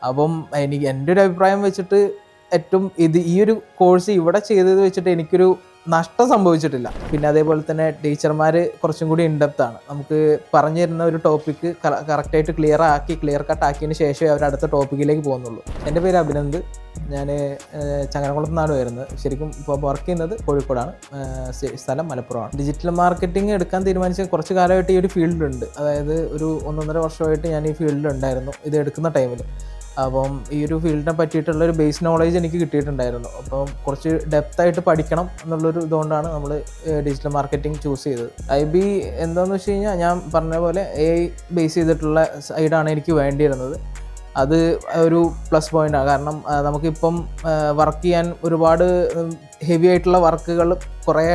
അപ്പം എൻ്റെ ഒരു അഭിപ്രായം വെച്ചിട്ട് ഏറ്റവും ഈ ഒരു കോഴ്സ് ഇവിടെ ചെയ്തത് വെച്ചിട്ട് എനിക്കൊരു നഷ്ടം സംഭവിച്ചിട്ടില്ല. പിന്നെ അതേപോലെ തന്നെ ടീച്ചർമാർ കുറച്ചും കൂടി ഇൻഡെപ്താണ്. നമുക്ക് പറഞ്ഞു തരുന്ന ഒരു ടോപ്പിക്ക് കറക്റ്റായിട്ട് ക്ലിയർ കട്ട് ആക്കിയതിന് ശേഷമേ അവർ അടുത്ത ടോപ്പിക്കിലേക്ക് പോകുന്നുള്ളൂ. എൻ്റെ പേര് അഭിനന്ദ്. ഞാൻ ചങ്ങരംകുളത്ത് നിന്നാണ് വരുന്നത്. ശരിക്കും ഇപ്പോൾ വർക്ക് ചെയ്യുന്നത് കോഴിക്കോടാണ്, സ്ഥലം മലപ്പുറമാണ്. ഡിജിറ്റൽ മാർക്കറ്റിംഗ് എടുക്കാൻ തീരുമാനിച്ച കുറച്ച് കാലമായിട്ട് ഈ ഒരു ഫീൽഡിലുണ്ട്. അതായത് ഒരു 1.5 വർഷമായിട്ട് ഞാൻ ഈ ഫീൽഡിലുണ്ടായിരുന്നു ഇത് എടുക്കുന്ന ടൈമിൽ. അപ്പം ഈ ഒരു ഫീൽഡിനെ പറ്റിയിട്ടുള്ളൊരു ബേസ് നോളേജ് എനിക്ക് കിട്ടിയിട്ടുണ്ടായിരുന്നു. അപ്പം കുറച്ച് ഡെപ്തായിട്ട് പഠിക്കണം എന്നുള്ളൊരു ഇതുകൊണ്ടാണ് നമ്മൾ ഡിജിറ്റൽ മാർക്കറ്റിംഗ് ചൂസ് ചെയ്തത്. IB എന്താണെന്ന് വെച്ച് കഴിഞ്ഞാൽ ഞാൻ പറഞ്ഞ പോലെ AI ബേസ് ചെയ്തിട്ടുള്ള സൈഡാണ് എനിക്ക് വേണ്ടിയിരുന്നത്. അത് ഒരു പ്ലസ് പോയിൻ്റാണ്. കാരണം നമുക്കിപ്പം വർക്ക് ചെയ്യാൻ ഒരുപാട് ഹെവി ആയിട്ടുള്ള വർക്കുകൾ കുറേ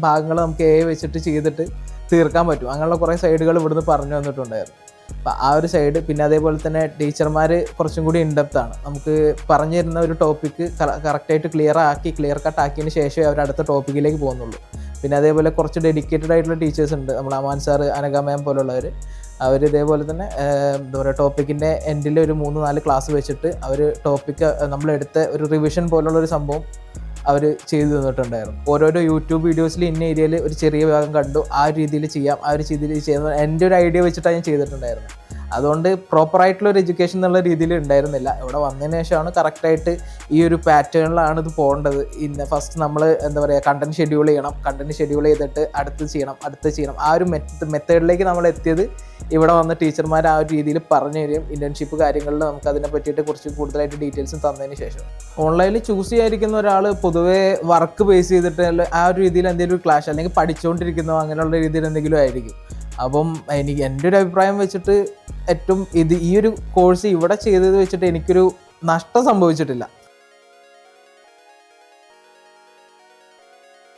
ഭാഗങ്ങൾ നമുക്ക് AI വെച്ചിട്ട് ചെയ്തിട്ട് തീർക്കാൻ പറ്റും. അങ്ങനെയുള്ള കുറേ സൈഡുകൾ ഇവിടുന്ന് പറഞ്ഞു തന്നിട്ടുണ്ടായിരുന്നു. അപ്പം ആ ഒരു സൈഡ്. പിന്നെ അതേപോലെ തന്നെ ടീച്ചർമാർ കുറച്ചും കൂടി ഇൻഡെപ്താണ്. നമുക്ക് പറഞ്ഞു തരുന്ന ഒരു ടോപ്പിക്ക് കറക്റ്റായിട്ട് ക്ലിയർ കട്ട് ആക്കിയതിന് ശേഷമേ അവർ അടുത്ത ടോപ്പിക്കിലേക്ക് പോകുന്നുള്ളൂ. പിന്നെ അതേപോലെ കുറച്ച് ഡെഡിക്കേറ്റഡ് ആയിട്ടുള്ള ടീച്ചേഴ്സ് ഉണ്ട്. നമ്മൾ അമാൻ സാർ, അനഘ മാം പോലുള്ളവർ. അവർ ഇതേപോലെ തന്നെ എന്താ പറയുക, ടോപ്പിക്കിൻ്റെ എൻഡിൽ ഒരു 3-4 ക്ലാസ് വെച്ചിട്ട് അവർ ടോപ്പിക്ക് നമ്മളെടുത്ത ഒരു റിവിഷൻ പോലുള്ളൊരു സംഭവം അവർ ചെയ്തു തന്നിട്ടുണ്ടായിരുന്നു. ഓരോരോ യൂട്യൂബ് വീഡിയോസിൽ ഇന്ന ഏരിയയിൽ ഒരു ചെറിയ ഭാഗം കണ്ടു, ആ ഒരു രീതിയിൽ ചെയ്യാം, ആ ഒരു രീതിയിൽ ചെയ്യുന്ന എൻ്റെ ഒരു ഐഡിയ വെച്ചിട്ടാണ് ഞാൻ ചെയ്തിട്ടുണ്ടായിരുന്നു. അതുകൊണ്ട് പ്രോപ്പറായിട്ടുള്ളൊരു എഡ്യൂക്കേഷൻ എന്നുള്ള രീതിയിൽ ഉണ്ടായിരുന്നില്ല. ഇവിടെ വന്നതിന് ശേഷമാണ് കറക്റ്റായിട്ട് ഈ ഒരു പാറ്റേണിലാണ് ഇത് പോകേണ്ടത്. ഫസ്റ്റ് നമ്മൾ എന്താ പറയുക, കണ്ടന്റ് ഷെഡ്യൂൾ ചെയ്തിട്ട് അടുത്ത് ചെയ്യണം. ആ ഒരു മെത്തേഡിലേക്ക് നമ്മൾ എത്തിയത് ഇവിടെ വന്ന ടീച്ചർമാർ ആ ഒരു രീതിയിൽ പറഞ്ഞു തരും. ഇൻറ്റേൺഷിപ്പ് കാര്യങ്ങളിൽ നമുക്ക് അതിനെ പറ്റിയിട്ട് കുറച്ച് കൂടുതലായിട്ട് ഡീറ്റെയിൽസും തന്നതിന് ശേഷം ഓൺലൈനിൽ ചൂസ് ചെയ്യാതിരിക്കുന്ന ഒരാൾ പൊതുവേ വർക്ക് ബേസ് ചെയ്തിട്ട് ആ ഒരു രീതിയിൽ എന്തെങ്കിലും ഒരു ക്ലാഷ് അല്ലെങ്കിൽ പഠിച്ചുകൊണ്ടിരിക്കുന്നോ അങ്ങനെയുള്ള രീതിയിൽ എന്തെങ്കിലും ആയിരിക്കും. അപ്പം എൻ്റെ ഒരു അഭിപ്രായം വെച്ചിട്ട് ഏറ്റവും ഈ ഒരു കോഴ്സ് ഇവിടെ ചെയ്തത് വെച്ചിട്ട് എനിക്കൊരു നഷ്ടം സംഭവിച്ചിട്ടില്ല.